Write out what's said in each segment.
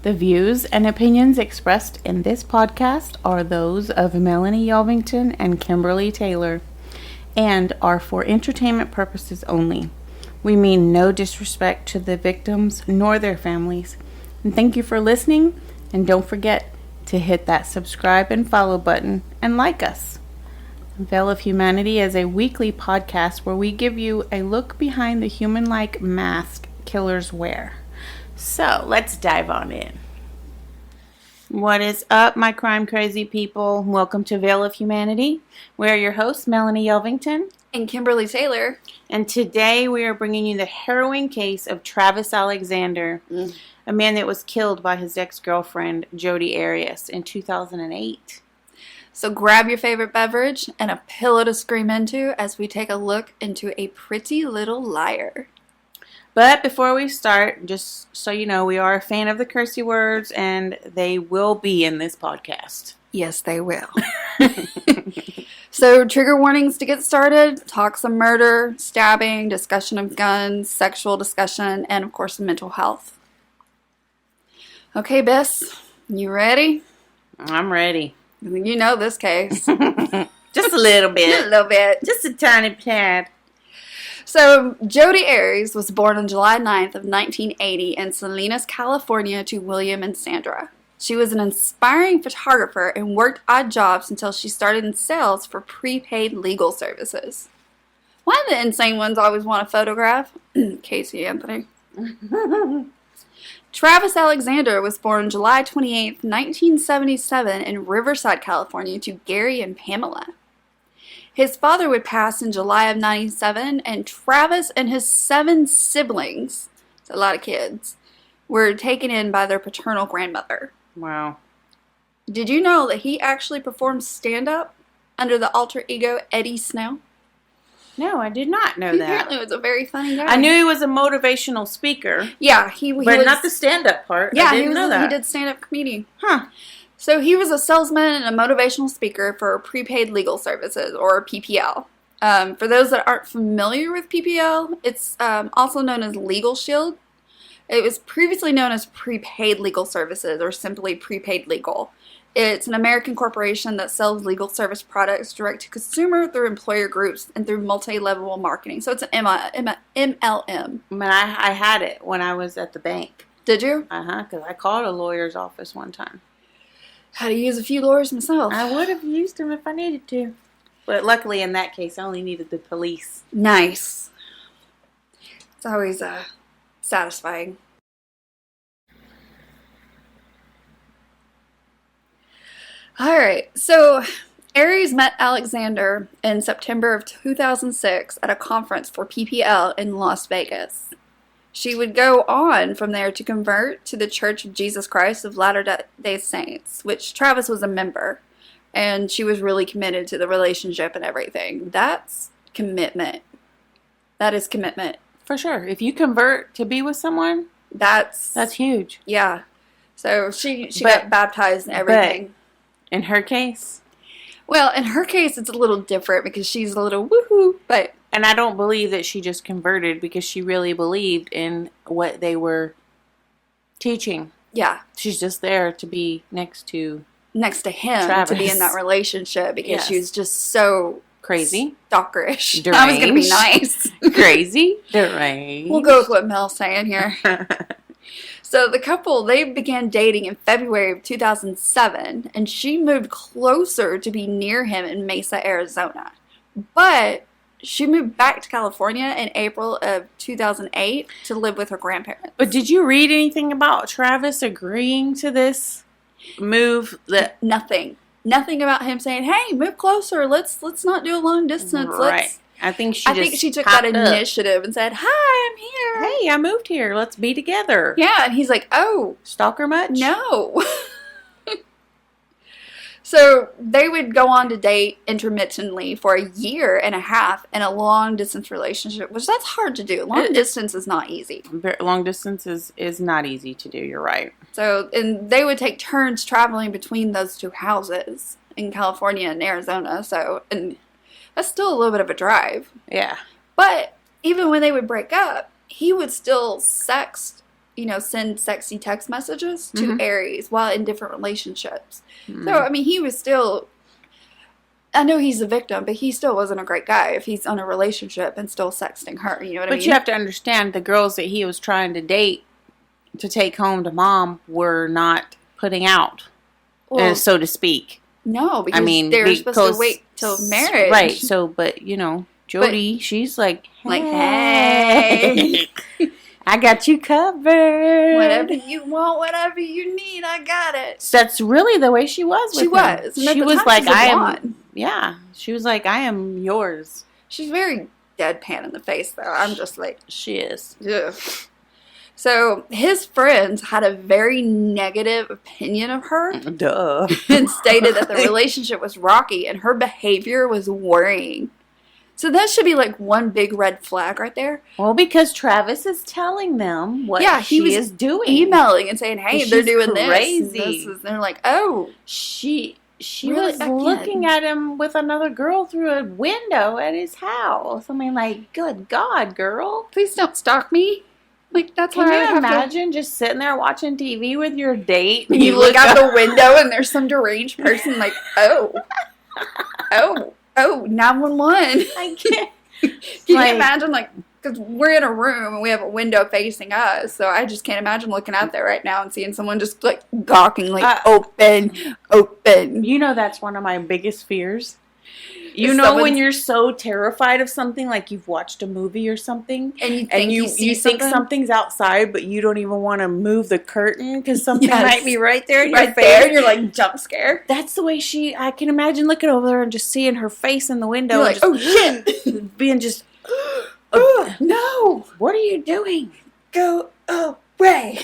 The views and opinions expressed in this podcast are those of Melonie Yelvington and Kimberly Taylor and are for entertainment purposes only. We mean no disrespect to the victims nor their families. And thank you for listening, and don't forget to hit that subscribe and follow button and like us. Veil of Humanity is a weekly podcast where we give you a look behind the human-like mask killers wear. So, let's dive on in. What is up, my crime-crazy people? Welcome to Veil of Humanity. We're your hosts, Melonie Yelvington and Kimberly Taylor. And today we are bringing you the harrowing case of Travis Alexander, a man that was killed by his ex-girlfriend, Jodi Arias, in 2008. So grab your favorite beverage and a pillow to scream into as we take a look into a pretty little liar. But before we start, just so you know, we are a fan of the cursey words, and they will be in this podcast. Yes, they will. So, trigger warnings to get started. Talks of murder, stabbing, discussion of guns, sexual discussion, and of course, mental health. Okay, Bess, you ready? I'm ready. You know this case. Just a little bit. A little bit. Just a tiny tad. So, Jodi Arias was born on July 9th of 1980 in Salinas, California to William and Sandra. She was an inspiring photographer and worked odd jobs until she started in sales for prepaid legal services. Why do the insane ones always want a photograph? Casey Anthony. Travis Alexander was born July 28th, 1977 in Riverside, California to Gary and Pamela. His father would pass in July of 97, and Travis and his 7 siblings, it's a lot of kids, were taken in by their paternal grandmother. Wow. Did you know that he actually performed stand-up under the alter ego Eddie Snell? No, I did not know He that. apparently was a very funny guy. I knew he was a motivational speaker. Yeah, he but was, not the stand-up part. Yeah, I didn't know that. He did stand-up comedy. Huh. So he was a salesman and a motivational speaker for prepaid legal services, or PPL. For those that aren't familiar with PPL, it's also known as Legal Shield. It was previously known as Prepaid Legal Services, or simply Prepaid Legal. It's an American corporation that sells legal service products direct to consumer through employer groups and through multi-level marketing. So it's an MLM. I had it when I was at the bank. Did you? Because I called a lawyer's office one time. Had to use a few lawyers myself. I would have used them if I needed to. But luckily in that case, I only needed the police. Nice. It's always satisfying. Alright, so Aries met Alexander in September of 2006 at a conference for PPL in Las Vegas. She would go on from there to convert to the Church of Jesus Christ of Latter-day Saints, which Travis was a member, and she was really committed to the relationship and everything. That's commitment. That is commitment. For sure. If you convert to be with someone, that's huge. Yeah. So she got baptized and everything. But in her case? Well, in her case, it's a little different because she's a little woohoo, but... And I don't believe that she just converted because she really believed in what they were teaching. Yeah. She's just there to be next to him, Travis. to be in that relationship because she was just so... Crazy. Stalkerish. Deranged. I was going to be nice. Crazy. Deranged. We'll go with what Mel's saying here. So the couple, they began dating in February of 2007, and she moved closer to be near him in Mesa, Arizona. But she moved back to California in April of 2008 to live with her grandparents. But did you read anything about Travis agreeing to this move? Nothing. Nothing about him saying, "Hey, move closer. Let's not do a long distance." Right. I think she took that initiative and said, "Hi, I'm here. Hey, I moved here. Let's be together." Yeah, and he's like, "Oh, stalker much?" No. So they would go on to date intermittently for a year and a half in a long-distance relationship, which that's hard to do. Long distance is not easy. Long distance is not easy to do. You're right. So, and they would take turns traveling between those two houses in California and Arizona. So, and that's still a little bit of a drive. Yeah. But even when they would break up, he would still sext, send sexy text messages to Aries while in different relationships. So, I mean, he was still, I know he's a victim, but he still wasn't a great guy if he's in a relationship and still sexting her. You know what I mean? But you have to understand, the girls that he was trying to date to take home to mom were not putting out, so to speak. No, because they were supposed to wait till marriage. Right, so, but, Jodi, she's like, hey. I got you covered. Whatever you want, whatever you need, I got it. So that's really the way she was with him. Was. And she was like, she was like, I am yours. She's very deadpan in the face, though. I'm just like. She is. Ugh. So his friends had a very negative opinion of her. Duh. And stated that the relationship was rocky and her behavior was worrying. So that should be like one big red flag right there. Well, because Travis is telling them what he is doing. Emailing and saying, hey, they're doing crazy. This. And they're like, oh. She really was looking at him with another girl through a window at his house. I mean, like, good God, girl. Please don't stalk me. Like, that's Can you imagine just sitting there watching TV with your date? And you look out the window and there's some deranged person like, oh, 911. I can't. Can you imagine, like, because we're in a room and we have a window facing us, so I just can't imagine looking out there right now and seeing someone just, like, gawking, like, open. That's one of my biggest fears. When you're so terrified of something, like you've watched a movie or something, and you think something's outside, but you don't even want to move the curtain because something might be right there in your face. There, and you're like jump scared. That's the way I can imagine looking over there and just seeing her face in the window. You're like, oh shit, being just, no, what are you doing? Go away.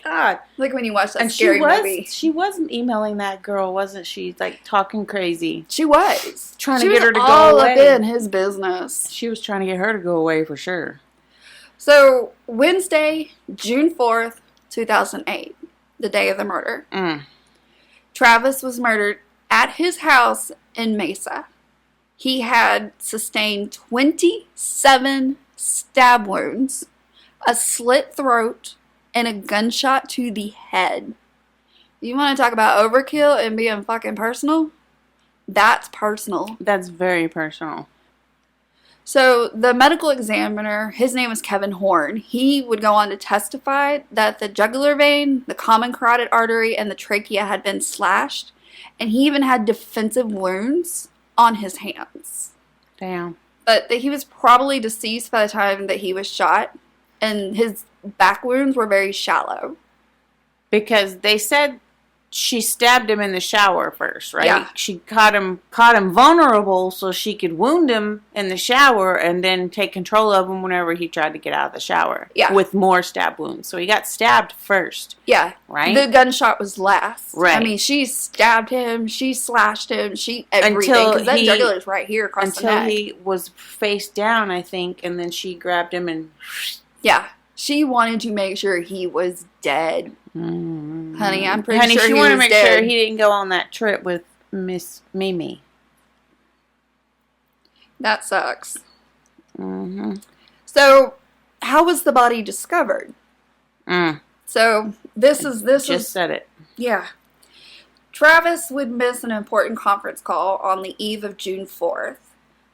God. Like when you watch that scary movie. She wasn't emailing that girl, wasn't she? Like talking crazy. She was. Trying to get her to go all away. Up in his business. She was trying to get her to go away for sure. So, Wednesday, June 4th, 2008, the day of the murder. Travis was murdered at his house in Mesa. He had sustained 27 stab wounds, a slit throat, and a gunshot to the head. You want to talk about overkill and being fucking personal? That's personal. That's very personal. So the medical examiner, his name was Kevin Horn. He would go on to testify that the jugular vein, the common carotid artery, and the trachea had been slashed. And he even had defensive wounds on his hands. Damn. But that he was probably deceased by the time that he was shot. And his back wounds were very shallow. Because they said she stabbed him in the shower first, right? Yeah. She caught him vulnerable so she could wound him in the shower and then take control of him whenever he tried to get out of the shower. Yeah. With more stab wounds. So he got stabbed first. Yeah. Right? The gunshot was last. Right. I mean, she stabbed him, she slashed him, everything. Because that jugular's right here across the neck. Until he was face down, I think, and then she grabbed him and... Yeah. She wanted to make sure he was dead. Mm-hmm. Honey, I'm pretty sure he was dead. She wanted to make sure he didn't go on that trip with Miss Mimi. That sucks. Mm-hmm. So, how was the body discovered? Mm. So, this is... Just said it. Yeah. Travis would miss an important conference call on the eve of June 4th.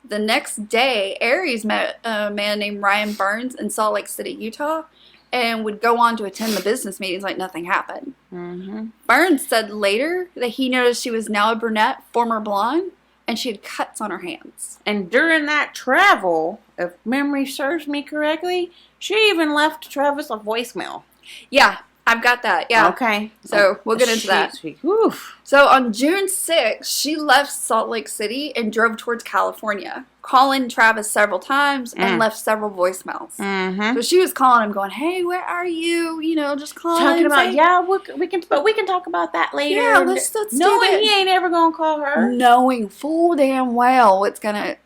The next day, Aries met a man named Ryan Burns in Salt Lake City, Utah, and would go on to attend the business meetings like nothing happened. Mm-hmm. Burns said later that he noticed she was now a brunette, former blonde, and she had cuts on her hands. And during that travel, if memory serves me correctly, she even left Travis a voicemail. Yeah, I've got that, yeah. Okay. So, we'll get into that. Oof. So, on June 6th, she left Salt Lake City and drove towards California, calling Travis several times and left several voicemails. Mm-hmm. So, she was calling him going, hey, where are you? You know, just calling. Talking about, we can talk about that later. Yeah, let's do that. Knowing he ain't ever going to call her. Knowing full damn well it's going to...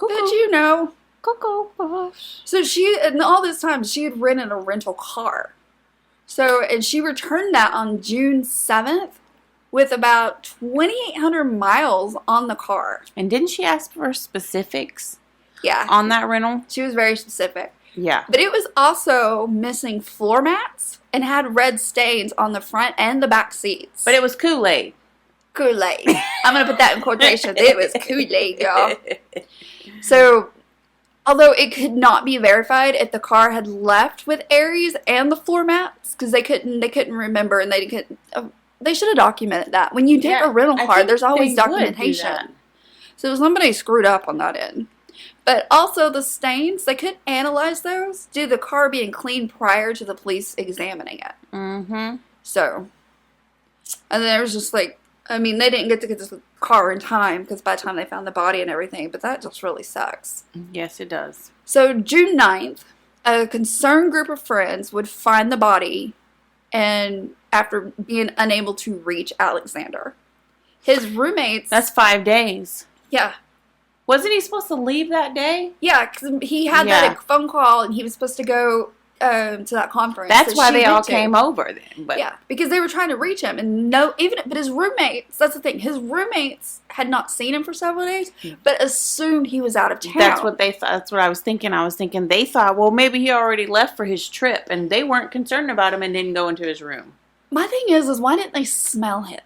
Did you know? Cuckoo. So, and all this time, she had rented a rental car. So, and she returned that on June 7th with about 2,800 miles on the car. And didn't she ask for specifics? Yeah. On that rental? She was very specific. Yeah. But it was also missing floor mats and had red stains on the front and the back seats. But it was Kool-Aid. Kool-Aid. I'm going to put that in quotations. It was Kool-Aid, y'all. So, although it could not be verified if the car had left with Aries and the floor mats, because they couldn't remember, and they should have documented that. When you take a rental car, there's always documentation. So somebody screwed up on that end. But also the stains, they couldn't analyze those due to the car being cleaned prior to the police examining it. Mm-hmm. So, and then there was just like, I mean, they didn't get to this car in time because by the time they found the body and everything, but that just really sucks. Yes, it does. So June 9th, a concerned group of friends would find the body and after being unable to reach Alexander. His roommates... That's 5 days. Yeah. Wasn't he supposed to leave that day? Yeah, because he had that phone call and he was supposed to go to that conference. That's why they all came over then. But. Yeah, because they were trying to reach him. And but his roommates, that's the thing, his roommates had not seen him for several days, but assumed he was out of town. That's what they thought. That's what I was thinking. I was thinking they thought, well, maybe he already left for his trip and they weren't concerned about him and didn't go into his room. My thing is why didn't they smell him?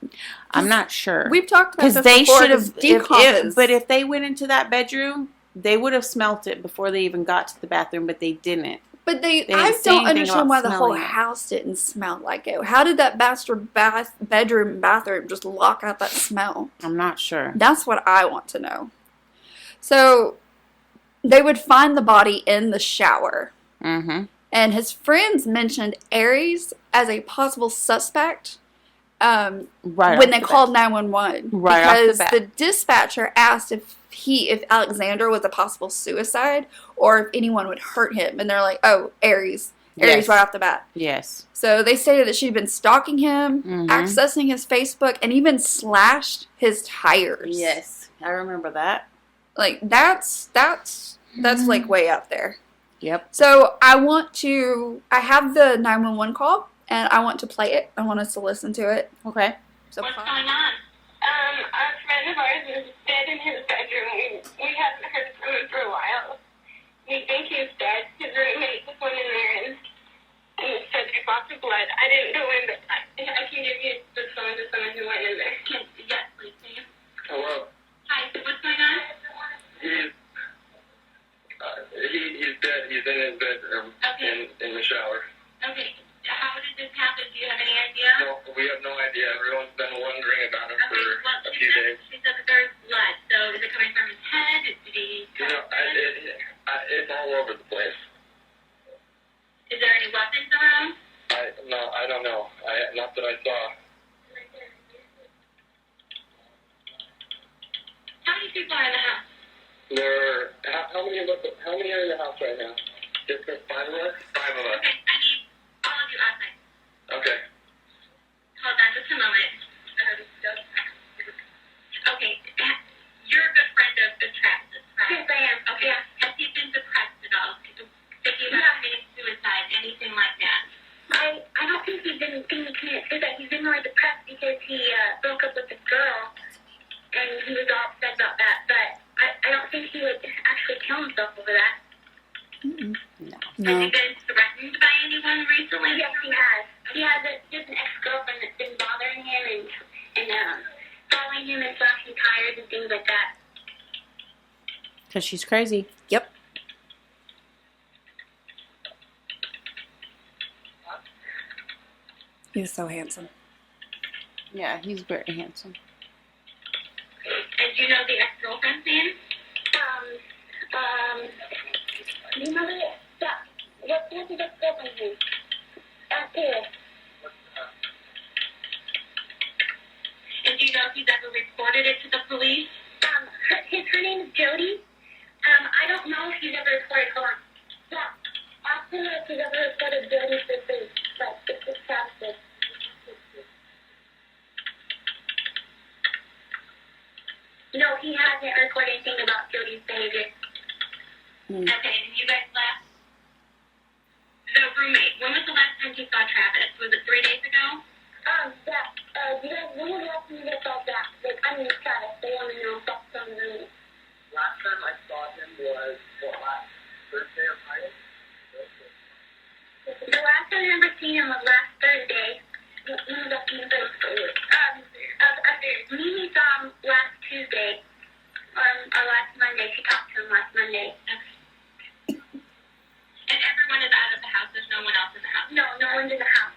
I'm not sure. We've talked about this they before. Should have. But if they went into that bedroom, they would have smelt it before they even got to the bathroom. But they didn't. But I don't understand why the whole house didn't smell like it. How did that bedroom and bathroom just lock out that smell? I'm not sure. That's what I want to know. So they would find the body in the shower. Mm-hmm. And his friends mentioned Aries as a possible suspect when they called 911. Right because off the the dispatcher asked if Alexander was a possible suicide or if anyone would hurt him. And they're like, oh, Aries. Aries right off the bat. Yes. So they stated that she'd been stalking him, accessing his Facebook, and even slashed his tires. Yes. I remember that. Like, that's like way up there. Yep. So I have the 911 call, and I want to play it. I want us to listen to it. Okay. So what's going on? A friend of ours is dead in his bedroom. We haven't heard from him for a while. We think he's dead. His roommate just went in there and said there's lots of blood. I didn't go in, but I can give you the phone to someone who went in there. Yes, please. Can you? Hello. Hi, so what's going on? He's dead. He's in his bedroom in the shower. Okay. How did this happen? Do you have any idea? No, we have no idea. Everyone's been wondering about him for a few days. She said that there's blood. So is it coming from his head? Did he... It's all over the place. Is there any weapons around? I don't know. Not that I saw. How many people are in the house? How many are in the house right now? Just 5 of us? 5 of us. Okay, I need all of you outside. Okay. Hold on just a moment. Okay, you're a good friend of Travis, right? Yes, I am. Okay. Yeah. Has he been depressed at all? If you have committed suicide, anything like that? I don't think he's been thinking he committed suicide. He's been more depressed because he broke up with a girl, and he was all upset about that. But I don't think he would actually kill himself over that. No. Has he been threatened by anyone recently? Yes, he has. He has just an ex-girlfriend that's been bothering him and following him and slashing tires and things like that. Because she's crazy. Yep. He's so handsome. Yeah, he's very handsome. And do you know the ex-girlfriend's name? Do you know what's his ex-girlfriend's name? Taylor. And do you know if he's ever reported it to the police? Her name is Jodi. I don't know if he's ever reported her. Yeah, ask him if he's ever reported Jodi to the police. But it's Santos. No, he hasn't recorded anything about Jodi's behavior. Okay, and you guys left? The roommate, when was the last time you saw Travis? Was it 3 days ago? When was the last time you guys saw that? Like, I mean, Travis, the one who fucked from the roommate. Last time I saw him was, last Thursday or Friday? Thursday. When was that being Thursday? Mimi saw him last Tuesday. Or last Monday. She talked to him last Monday. And everyone is out of the house. There's no one else in the house. No, no one's in the house.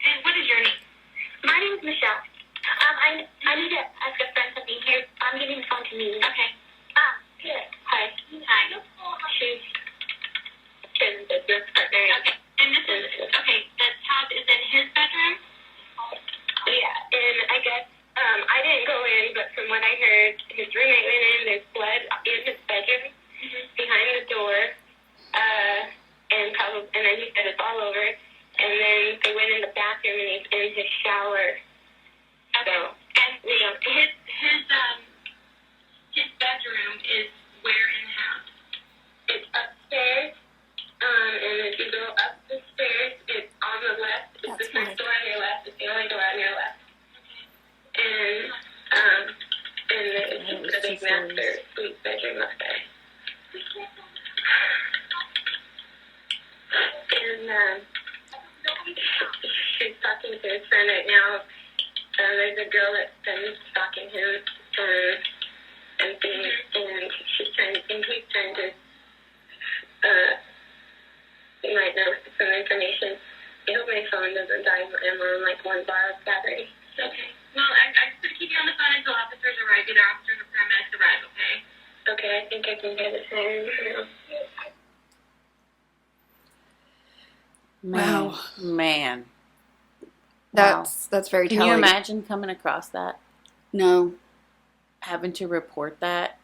And what is your name? My name's Michelle. I need to ask a friend something here. I'm giving the phone to me. Okay. Here. Hi. She's this partner. Okay. And this is, okay, the tab is in his bedroom? Yeah. And I guess, I didn't go in, but from what I heard, his roommate went in, there's blood in his bedroom, behind the door, and then he said it's all over, and then they went in the bathroom and he's in his shower. Okay. So, and his bedroom is where in the house? It's upstairs, and if you go up the stairs, it's on the left. It's the first door on your left. It's the only door on your left. And it's a big master suite bedroom up there. And she's talking to his friend right now. There's a girl that's been stalking him and things, and he's trying to you might know some information. I hope my phone doesn't die. I'm on like one bar of battery. Okay. Well, I'm just going to keep you on the phone until officers arrive. Either officers or paramedics arrive, okay? Okay, I think I can get it home. Wow. Man. That's very Can telling. you imagine coming across that? No. Having to report that?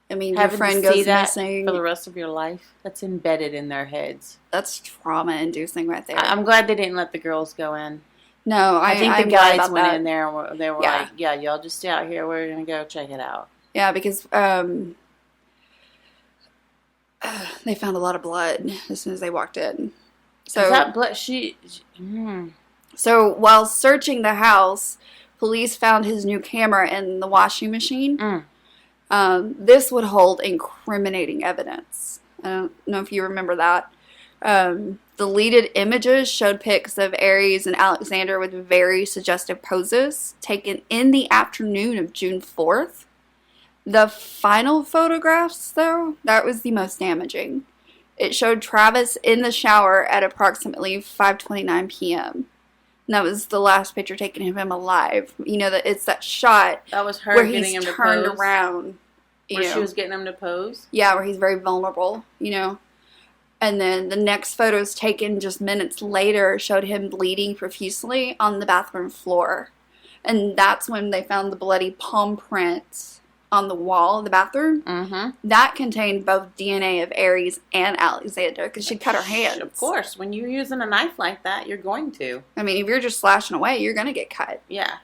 I mean, your Having friend to see goes that missing. for the rest of your life? That's embedded in their heads. That's trauma-inducing right there. I'm glad they didn't let the girls go in. No, I think I'm the glad guys about went that. in there and they were Yeah. like, yeah, y'all just stay out here. We're going to go check it out. Yeah, because they found a lot of blood as soon as they walked in. So Is that blood? So while searching the house, police found his new camera in the washing machine. This would hold incriminating evidence. I don't know if you remember that. Deleted images showed pics of Aries and Alexander with very suggestive poses taken in the afternoon of June 4th. The final photographs, though, that was the most damaging. It showed Travis in the shower at approximately 5:29 p.m. And that was the last picture taken of him alive. You know, it's that shot That was her where getting he's him to turned pose? around. You Where know. she was getting him to pose? Yeah, where he's very vulnerable, you know. And then the next photos taken just minutes later showed him bleeding profusely on the bathroom floor. And that's when they found the bloody palm prints on the wall of the bathroom. Mm-hmm. That contained both DNA of Aries and Alexander because she cut her hands. Of course. When you're using a knife like that, you're going to. I mean, if you're just slashing away, you're going to get cut. Yeah.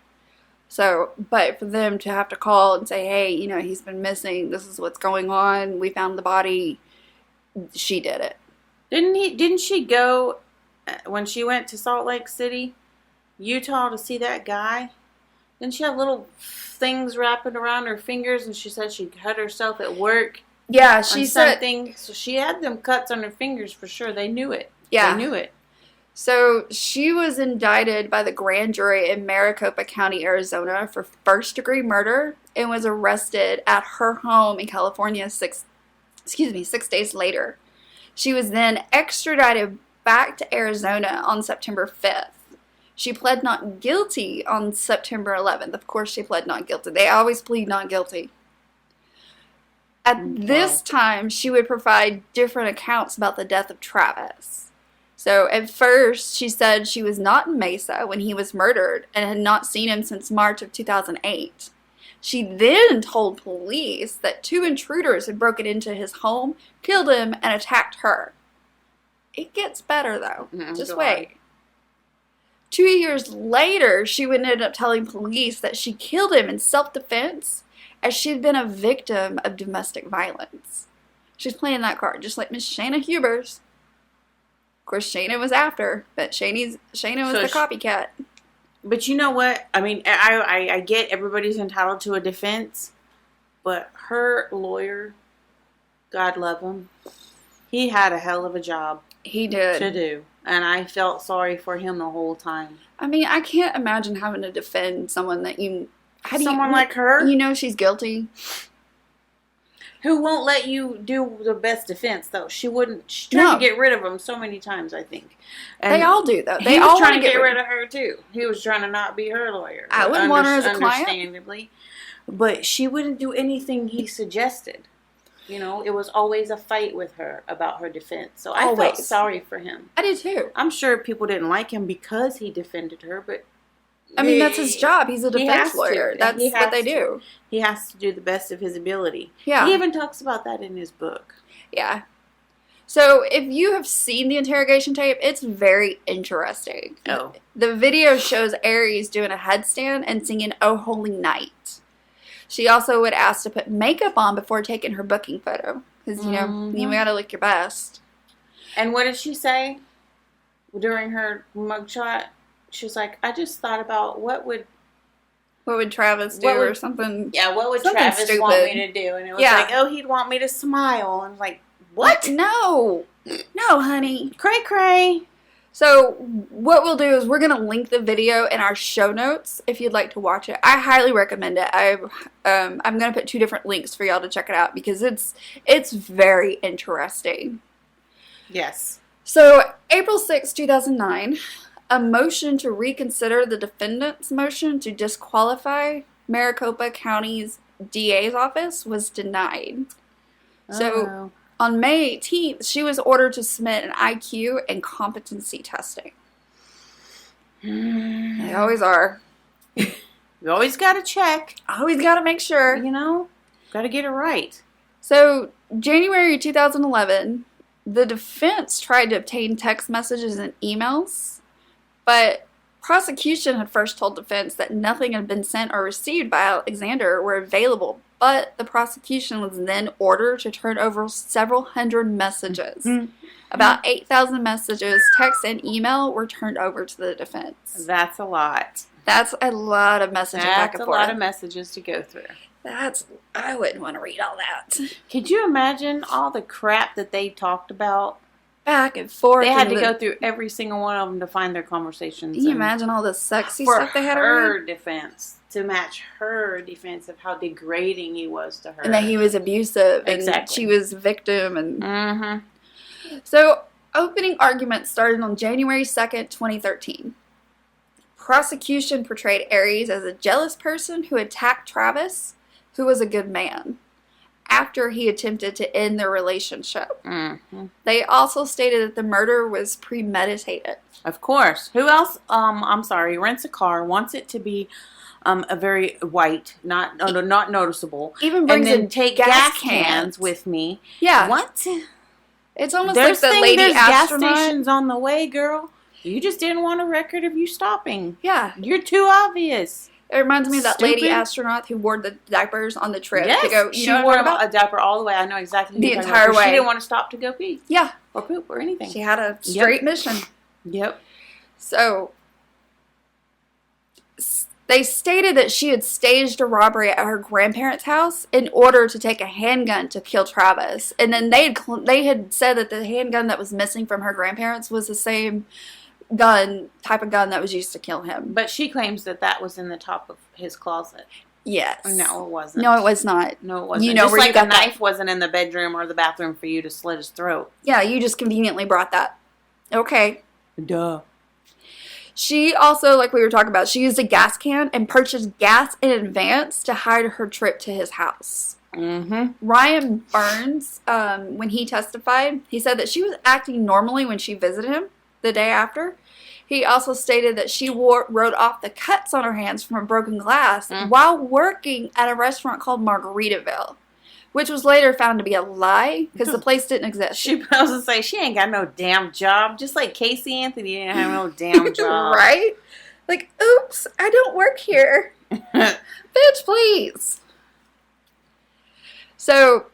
So, but for them to have to call and say, hey, you know, he's been missing. This is what's going on. We found the body. She did it. Didn't she go, when she went to Salt Lake City, Utah, to see that guy? Didn't she have little things wrapping around her fingers, and she said she cut herself at work? Yeah, she said. Something. So she had them cuts on her fingers for sure. They knew it. Yeah. They knew it. So she was indicted by the grand jury in Maricopa County, Arizona for first-degree murder and was arrested at her home in California 6 days later. She was then extradited back to Arizona on September 5th. She pled not guilty on September 11th. Of course she pled not guilty. They always plead not guilty. At this time, she would provide different accounts about the death of Travis. So at first, she said she was not in Mesa when he was murdered and had not seen him since March of 2008. She then told police that 2 intruders had broken into his home, killed him, and attacked her. It gets better, though. Just wait. 2 years later, she would end up telling police that she killed him in self-defense as she had been a victim of domestic violence. She's playing that card, just like Miss Shayna Hubers. Of course, Shayna was after, but Shayna was the copycat. But you know what? I mean, I get everybody's entitled to a defense, but her lawyer, God love him, he had a hell of a job. He did. To do. And I felt sorry for him the whole time. I mean, I can't imagine having to defend someone that you... Someone like her? You know she's guilty. Who won't let you do the best defense, though. She wouldn't. She tried to get rid of him so many times, I think. And they all do, though. He was trying to get rid of her, too. He was trying to not be her lawyer. I wouldn't want her as a client. Understandably. But she wouldn't do anything he suggested. You know, it was always a fight with her about her defense. So I felt sorry for him. I did, too. I'm sure people didn't like him because he defended her, but... I mean, that's his job. He's a defense lawyer. That's what they do. He has to do the best of his ability. Yeah. He even talks about that in his book. Yeah. So, if you have seen the interrogation tape, it's very interesting. Oh. The video shows Aries doing a headstand and singing Oh Holy Night. She also would ask to put makeup on before taking her booking photo. Because, you know, you gotta look your best. And what did she say during her mugshot? She was like, I just thought about what would Travis do or something. Yeah, what would something Travis stupid. want me to do? And it was like, oh, he'd want me to smile. And I was like, what? No, honey. Cray cray. So what we'll do is we're going to link the video in our show notes if you'd like to watch it. I highly recommend it. I'm going to put 2 different links for y'all to check it out because it's very interesting. Yes. So April 6, 2009... a motion to reconsider the defendant's motion to disqualify Maricopa County's DA's office was denied. So, on May 18th, she was ordered to submit an IQ and competency testing. They always are. You always got to check. Always got to make sure. You know? Got to get it right. So, January 2011, the defense tried to obtain text messages and emails. But prosecution had first told defense that nothing had been sent or received by Alexander or were available, but the prosecution was then ordered to turn over several hundred messages. About 8,000 messages, text, and email were turned over to the defense. That's a lot. That's a lot of messages back and forth. That's a lot of messages to go through. I wouldn't want to read all that. Could you imagine all the crap that they talked about? Back and forth. They had to go through every single one of them to find their conversations. Can you imagine all the sexy stuff they had to read? For her defense. To match her defense of how degrading he was to her. And that he was abusive. Exactly. And she was victim. And So, opening arguments started on January 2nd, 2013. Prosecution portrayed Aries as a jealous person who attacked Travis, who was a good man, after he attempted to end their relationship. They also stated that the murder was premeditated. Of course. Who else, rents a car, wants it to be a very white, not noticeable. Even brings and then in take gas cans with me. Yeah. What? It's almost There's like the lady there's astronaut. gas stations on the way, girl. You just didn't want a record of you stopping. Yeah. You're too obvious. It reminds me of that lady Stupid. astronaut who wore the diapers on the trip Yes, to go. she wore a diaper all the way. I know exactly who The you're talking entire about, 'cause way. She didn't want to stop to go pee. Yeah. Or poop or anything. She had a straight mission. Yep. So, they stated that she had staged a robbery at her grandparents' house in order to take a handgun to kill Travis. And then they had said that the handgun that was missing from her grandparents was the same type of gun that was used to kill him. But she claims that was in the top of his closet. Yes. No, it wasn't. No, it was not. No, it wasn't. You know just where like you got a knife wasn't in the bedroom or the bathroom for you to slit his throat. Yeah, you just conveniently brought that. Okay. Duh. She also, like we were talking about, she used a gas can and purchased gas in advance to hide her trip to his house. Ryan Burns, when he testified, he said that she was acting normally when she visited him the day after. He also stated that she wrote off the cuts on her hands from a broken glass while working at a restaurant called Margaritaville, which was later found to be a lie because the place didn't exist. She was supposed to say she ain't got no damn job, just like Casey Anthony didn't have no damn job. Right? Like, oops, I don't work here. Bitch, please. So,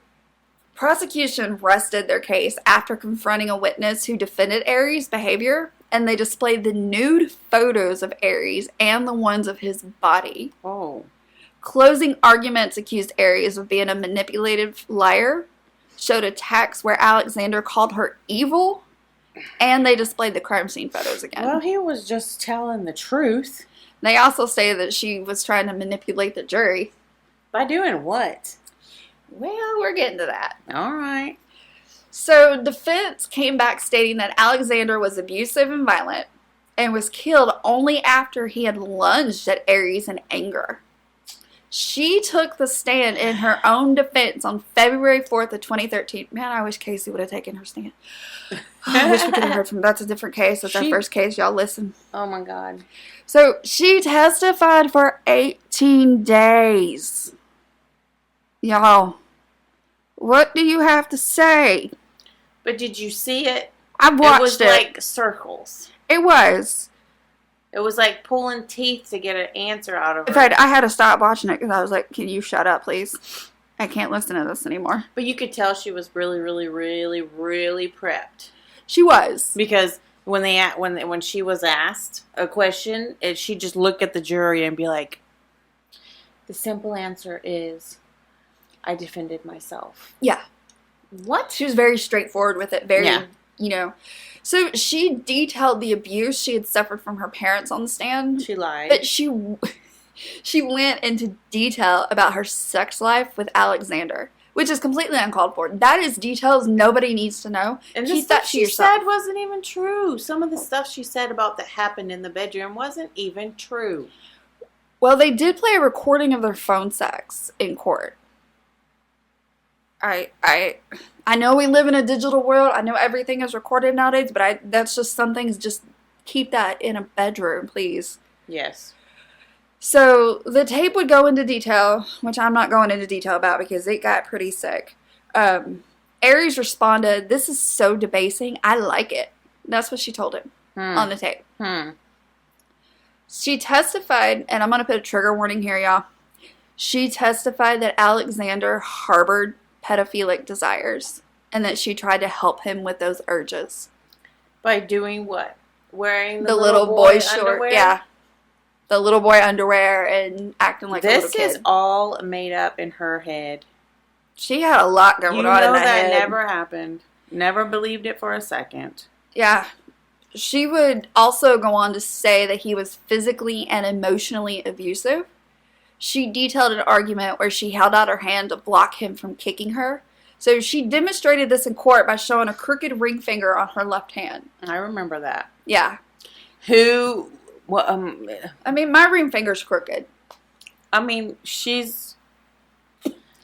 prosecution rested their case after confronting a witness who defended Aries' behavior and they displayed the nude photos of Aries and the ones of his body. Oh. Closing arguments accused Aries of being a manipulative liar, showed a text where Alexander called her evil, and they displayed the crime scene photos again. Well, he was just telling the truth. They also say that she was trying to manipulate the jury. By doing what? Well, we're getting to that. All right. So, defense came back stating that Alexander was abusive and violent and was killed only after he had lunged at Aries in anger. She took the stand in her own defense on February 4th of 2013. Man, I wish Casey would have taken her stand. I wish we could have heard from. That's a different case. That's our first case. Y'all listen. Oh, my God. So, she testified for 18 days. Y'all, what do you have to say? But did you see it? I watched it. It was like circles. It was. It was like pulling teeth to get an answer out of her. In fact, I had to stop watching it because I was like, can you shut up, please? I can't listen to this anymore. But you could tell she was really, really, really, really prepped. She was. Because when she was asked a question, she'd just look at the jury and be like, the simple answer is, I defended myself. Yeah. What? She was very straightforward with it. Very, Yeah. So she detailed the abuse she had suffered from her parents on the stand. She lied. But she went into detail about her sex life with Alexander, which is completely uncalled for. That is details nobody needs to know. And Keep the stuff that to she yourself. said wasn't even true. Some of the stuff she said about that happened in the bedroom wasn't even true. Well, they did play a recording of their phone sex in court. I know we live in a digital world. I know everything is recorded nowadays, but that's just some things. Just keep that in a bedroom, please. Yes. So the tape would go into detail, which I'm not going into detail about because it got pretty sick. Aries responded, "This is so debasing. I like it." That's what she told him on the tape. She testified, and I'm going to put a trigger warning here, y'all. She testified that Alexander harbored pedophilic desires and that she tried to help him with those urges. By doing what? Wearing the little boy short, underwear? yeah. The little boy underwear and acting like a little kid. This is all made up in her head. She had a lot going on in that head. Never happened. Never believed it for a second. Yeah. She would also go on to say that he was physically and emotionally abusive. She detailed an argument where she held out her hand to block him from kicking her. So she demonstrated this in court by showing a crooked ring finger on her left hand. I remember that. Yeah. I mean, my ring finger's crooked. I mean, she's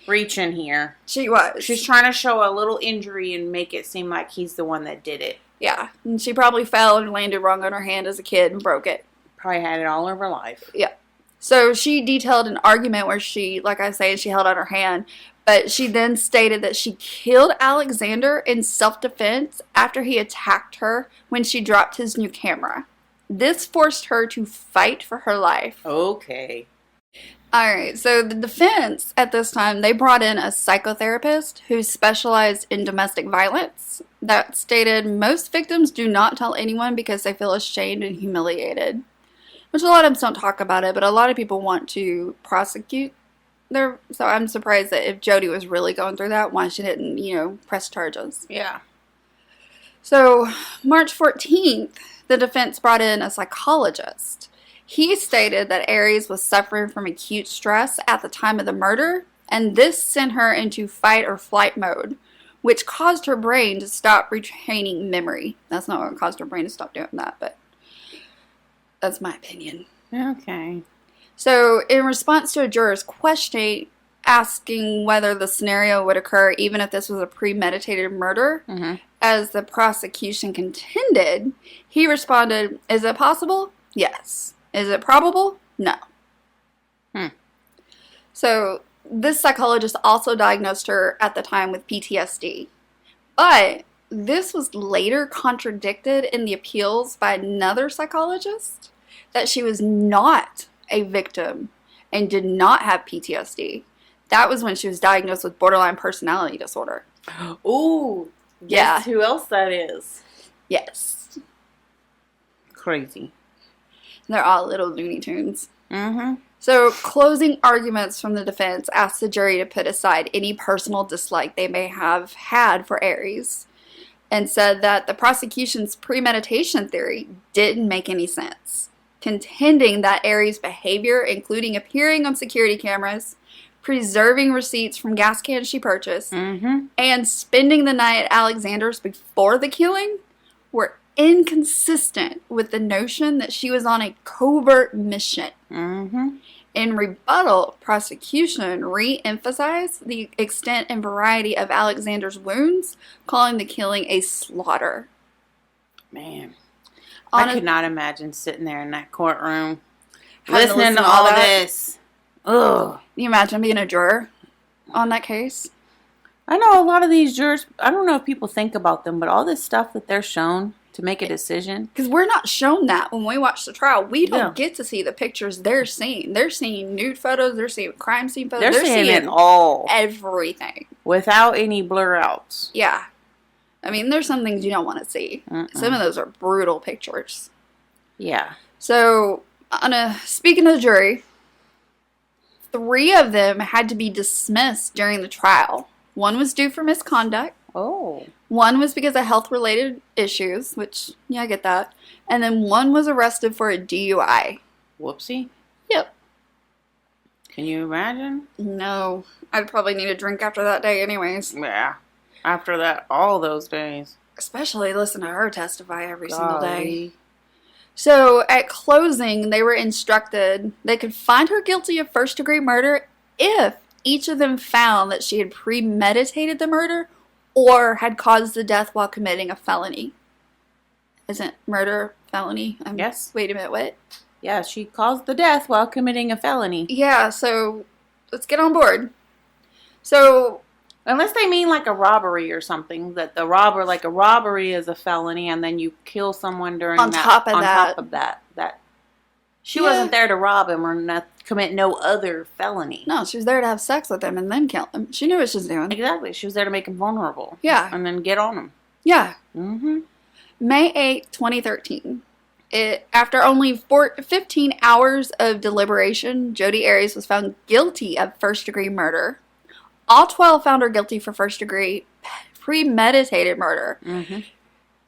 reaching here. She was. She's trying to show a little injury and make it seem like he's the one that did it. Yeah. And she probably fell and landed wrong on her hand as a kid and broke it. Probably had it all of her life. Yeah. So she detailed an argument where she, like I say, she held out her hand. But she then stated that she killed Alexander in self-defense after he attacked her when she dropped his new camera. This forced her to fight for her life. Okay. Alright, so the defense at this time, they brought in a psychotherapist who specialized in domestic violence that stated most victims do not tell anyone because they feel ashamed and humiliated. Which a lot of them don't talk about it, but a lot of people want to prosecute so I'm surprised that if Jodi was really going through that, why she didn't, press charges. Yeah. So, March 14th, the defense brought in a psychologist. He stated that Aries was suffering from acute stress at the time of the murder, and this sent her into fight or flight mode, which caused her brain to stop retaining memory. That's not what caused her brain to stop doing that, but that's my opinion. Okay. So, in response to a juror's question asking whether the scenario would occur even if this was a premeditated murder, as the prosecution contended, he responded, "Is it possible? Yes. Is it probable? No." So, this psychologist also diagnosed her at the time with PTSD. But this was later contradicted in the appeals by another psychologist that she was not a victim and did not have PTSD. That was when she was diagnosed with borderline personality disorder. Ooh. Yeah. Guess who else that is? Yes. Crazy. They're all little Looney Tunes. Mm-hmm. So, closing arguments from the defense asked the jury to put aside any personal dislike they may have had for Aries, and said that the prosecution's premeditation theory didn't make any sense, contending that Aries' behavior, including appearing on security cameras, preserving receipts from gas cans she purchased, and spending the night at Alexander's before the killing, were inconsistent with the notion that she was on a covert mission. In rebuttal, prosecution re-emphasized the extent and variety of Alexander's wounds, calling the killing a slaughter. Man, I could not imagine sitting there in that courtroom listening to all all that. this. Ugh. Can you imagine being a juror on that case? I know a lot of these jurors, I don't know if people think about them, but all this stuff that they're shown to make a decision. Because we're not shown that when we watch the trial. We don't Yeah. get to see the pictures they're seeing. They're seeing nude photos. They're seeing crime scene photos. They're seeing it all. Everything. Without any blur outs. Yeah. I mean, there's some things you don't want to see. Some of those are brutal pictures. Yeah. So, speaking of the jury, 3 of them had to be dismissed during the trial. 1 was due for misconduct. Oh. 1 was because of health-related issues, which, yeah, I get that. And then 1 was arrested for a DUI. Whoopsie. Yep. Can you imagine? No. I'd probably need a drink after that day anyways. Yeah. After that, all those days. Especially listen to her testify every single Golly. day. So, at closing, they were instructed they could find her guilty of first-degree murder if each of them found that she had premeditated the murder or had caused the death while committing a felony. Isn't murder felony? Yes. Wait a minute, what? Yeah, she caused the death while committing a felony. Yeah, so let's get on board. So, Unless they mean like a robbery or something, that the robbery is a felony, and then you kill someone during On top of that. She Yeah. wasn't there to rob him or commit no other felony. no, she was there to have sex with him and then kill him. She knew what she was doing. Exactly. She was there to make him vulnerable. Yeah. And then get on him. Yeah. Mm-hmm. May 8, 2013. After only 15 hours of deliberation, Jodi Arias was found guilty of first-degree murder. All 12 found her guilty for first-degree premeditated murder.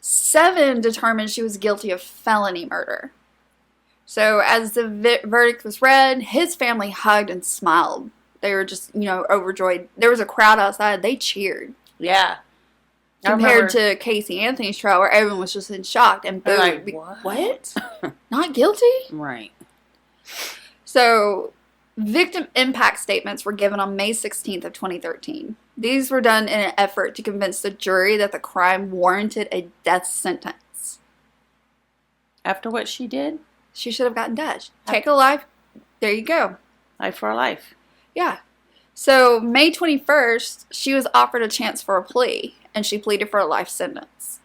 7 determined she was guilty of felony murder. So as the verdict was read, his family hugged and smiled. They were just, overjoyed. There was a crowd outside. They cheered. Yeah. Compared to Casey Anthony's trial, where everyone was just in shock and booed. Like, what? Not guilty? Right. So, victim impact statements were given on May 16th of 2013. These were done in an effort to convince the jury that the crime warranted a death sentence. After what she did? She should have gotten death. Take a life. There you go. Life for a life. Yeah. So, May 21st, she was offered a chance for a plea, and she pleaded for a life sentence.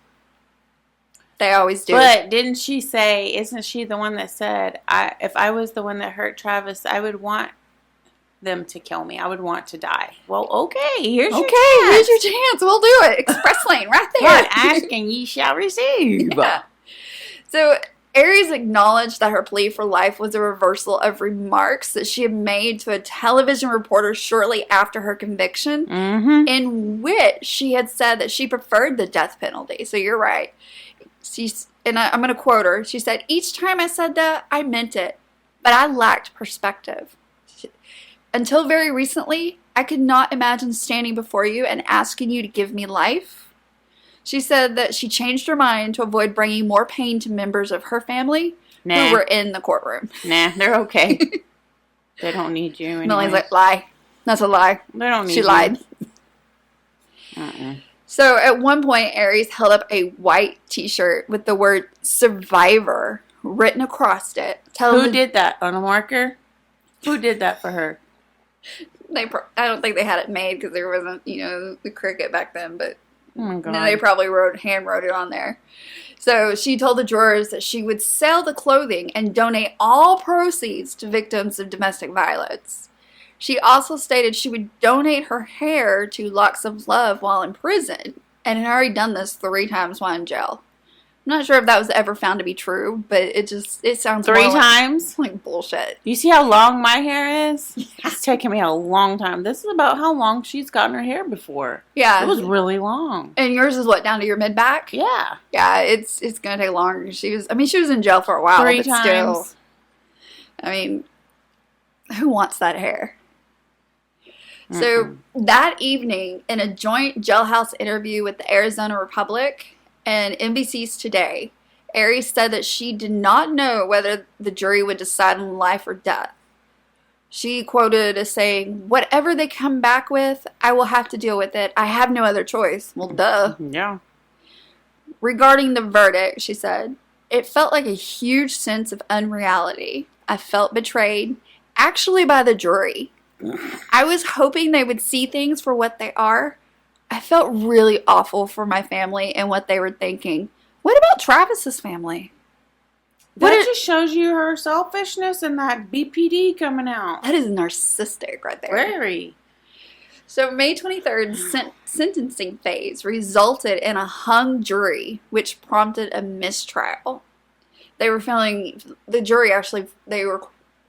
They always do. But didn't she say, isn't she the one that said, if I was the one that hurt Travis, I would want them to kill me. I would want to die. Well, okay, here's your chance. Here's your chance. We'll do it. Express lane right there. What? Ask and ye shall receive. Yeah. So, Aries acknowledged that her plea for life was a reversal of remarks that she had made to a television reporter shortly after her conviction, in which she had said that she preferred the death penalty. So you're right. I'm going to quote her. She said, "Each time I said that, I meant it, but I lacked perspective. Until very recently, I could not imagine standing before you and asking you to give me life." She said that she changed her mind to avoid bringing more pain to members of her family who were in the courtroom. Nah, they're okay. They don't need you anyway. Melanie's like, lie. That's a lie. They don't need She you. lied. So at one point, Aries held up a white t-shirt with the word survivor written across it. Who did that? On a marker? Who did that for her? I don't think they had it made because there wasn't, the cricket back then, but Oh my God. they probably hand wrote it on there. So she told the jurors that she would sell the clothing and donate all proceeds to victims of domestic violence. She also stated she would donate her hair to Locks of Love while in prison, and had already done this 3 times while in jail. I'm not sure if that was ever found to be true, but it sounds 3 more times? like bullshit. You see how long my hair is? It's taken me a long time. This is about how long she's gotten her hair before. Yeah. It was really long. And yours is what, down to your mid-back? Yeah. Yeah, it's going to take longer. She was in jail for a while. 3 but times. Still, I mean, who wants that hair? So that evening, in a joint jailhouse interview with the Arizona Republic and NBC's Today, Arias said that she did not know whether the jury would decide on life or death. She quoted as saying, "Whatever they come back with, I will have to deal with it. I have no other choice." Well, duh. Yeah. Regarding the verdict, she said, "It felt like a huge sense of unreality. I felt betrayed, actually by the jury. I was hoping they would see things for what they are. I felt really awful for my family and what they were thinking. What about Travis's family?" That just shows you her selfishness and that BPD coming out. That is narcissistic right there. Very. So May 23rd sentencing phase resulted in a hung jury, which prompted a mistrial. The jury actually,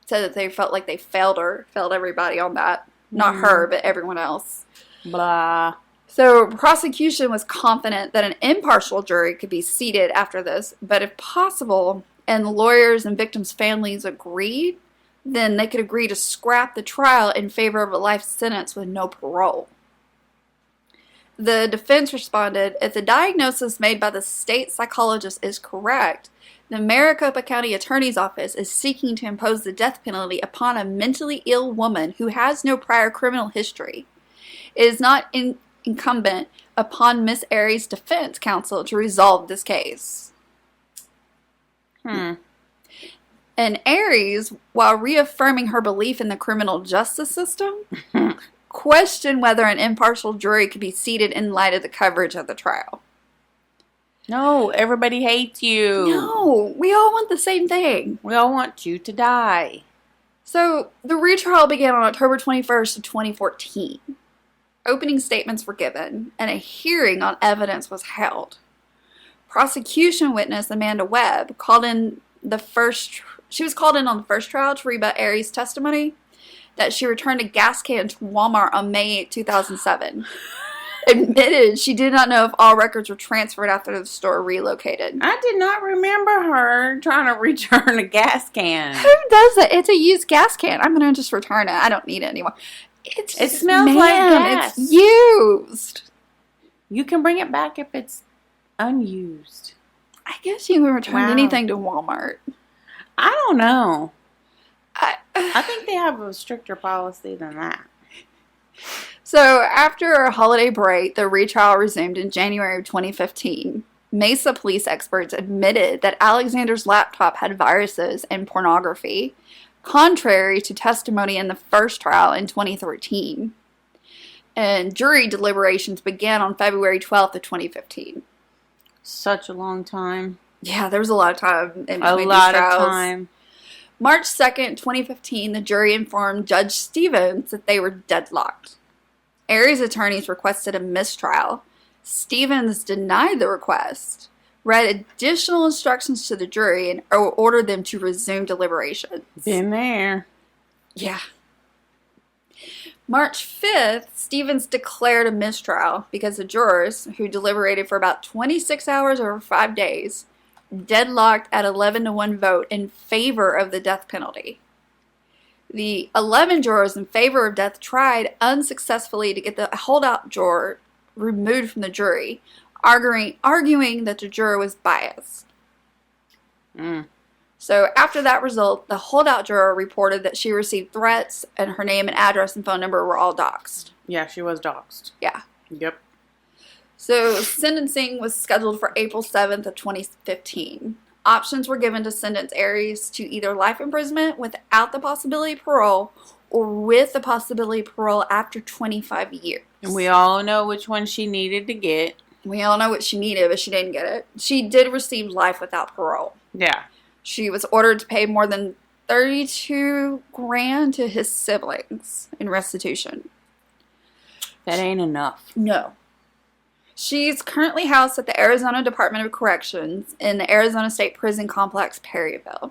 said that they felt like they failed everybody on that. Not her, but everyone else. Blah. So prosecution was confident that an impartial jury could be seated after this, but if possible, and the lawyers and victims' families agreed, then they could agree to scrap the trial in favor of a life sentence with no parole. The defense responded, "If the diagnosis made by the state psychologist is correct, the Maricopa County Attorney's Office is seeking to impose the death penalty upon a mentally ill woman who has no prior criminal history. It is not incumbent upon Miss Arias' defense counsel to resolve this case." And Arias, while reaffirming her belief in the criminal justice system, questioned whether an impartial jury could be seated in light of the coverage of the trial. No, everybody hates you. No, we all want the same thing. We all want you to die. So, the retrial began on October 21st of 2014. Opening statements were given, and a hearing on evidence was held. Prosecution witness Amanda Webb was called in on the first trial to rebut Arias' testimony that she returned a gas can to Walmart on May 8, 2007. Admitted she did not know if all records were transferred after the store relocated. I did not remember her trying to return a gas can. Who does that? It's a used gas can. I'm going to just return it. I don't need it anymore. It smells like gas. It's used. You can bring it back if it's unused. I guess you can return anything to Walmart. I don't know. I think they have a stricter policy than that. So, after a holiday break, the retrial resumed in January of 2015. Mesa police experts admitted that Alexander's laptop had viruses and pornography, contrary to testimony in the first trial in 2013. And jury deliberations began on February 12th of 2015. Such a long time. Yeah, there was a lot of time in between A these lot trials. of time. March 2nd, 2015, the jury informed Judge Stevens that they were deadlocked. Arias' attorneys requested a mistrial. Stevens denied the request, read additional instructions to the jury, and ordered them to resume deliberations. Been there. Yeah. March 5th, Stevens declared a mistrial because the jurors, who deliberated for about 26 hours over 5 days, deadlocked at 11-1 vote in favor of the death penalty. The 11 jurors in favor of death tried unsuccessfully to get the holdout juror removed from the jury, arguing that the juror was biased. So after that result, the holdout juror reported that she received threats and her name and address and phone number were all doxed. Yeah, she was doxed. Yeah. Yep. So sentencing was scheduled for April 7th of 2015. Options were given to sentence Arias to either life imprisonment without the possibility of parole or with the possibility of parole after 25 years. And we all know which one she needed to get. We all know what she needed, but she didn't get it. She did receive life without parole. Yeah. She was ordered to pay more than $32,000 to his siblings in restitution. That ain't enough. No. She's currently housed at the Arizona Department of Corrections in the Arizona State Prison Complex, Perryville.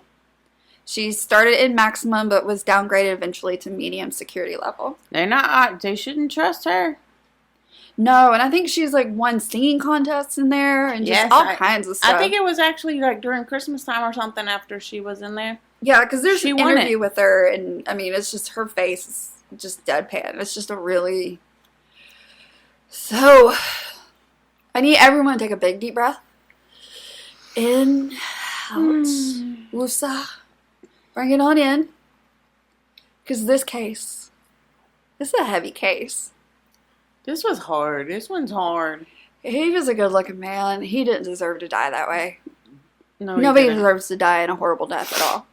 She started in maximum but was downgraded eventually to medium security level. They shouldn't trust her. No, and I think she's like won singing contests in there and just all kinds of stuff. I think it was actually like during Christmas time or something after she was in there. Yeah, because there's She an won interview it. with her, and I mean, it's just her face is just deadpan. It's just a really. So, I need everyone to take a big deep breath. In, out, woosah. Bring it on in. Because this is a heavy case. This was hard. This one's hard. He was a good looking man. He didn't deserve to die that way. No, he Nobody didn't. deserves to die in a horrible death at all.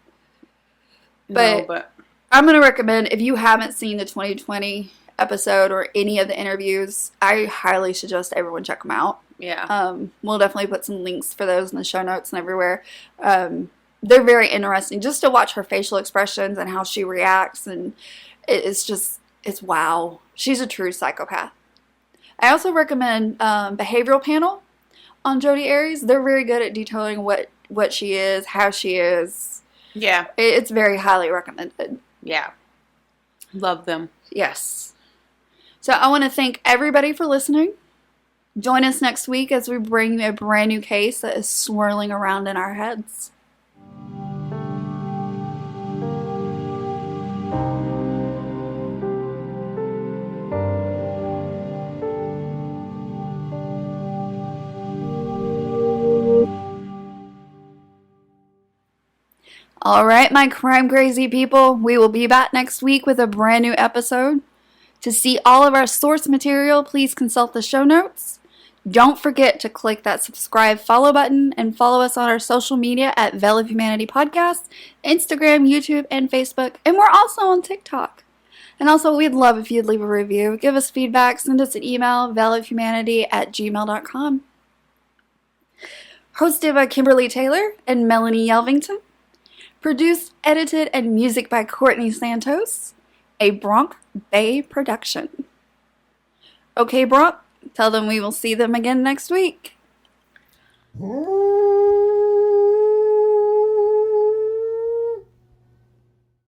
No, but I'm going to recommend, if you haven't seen the 2020 episode or any of the interviews, I highly suggest everyone check them out. yeah. We'll definitely put some links for those in the show notes and everywhere. They're very interesting just to watch her facial expressions and how she reacts. And it's wow. She's a true psychopath. I also recommend Behavioral Panel on Jodi Arias. They're very good at detailing what she is, how she is. Yeah. It's very highly recommended. Yeah. Love them. Yes. So I want to thank everybody for listening. Join us next week as we bring you a brand new case that is swirling around in our heads. All right, my crime crazy people, we will be back next week with a brand new episode. To see all of our source material, please consult the show notes. Don't forget to click that subscribe follow button and follow us on our social media at Veil of Humanity Podcast, Instagram, YouTube, and Facebook. And we're also on TikTok. And also, we'd love if you'd leave a review. Give us feedback. Send us an email, veilofhumanity@gmail.com. Hosted by Kimberly Taylor and Melonie Yelvington. Produced, edited, and music by Courtney Santos. A Bronc Bay Production. Okay, Bronc, tell them we will see them again next week. Ooh.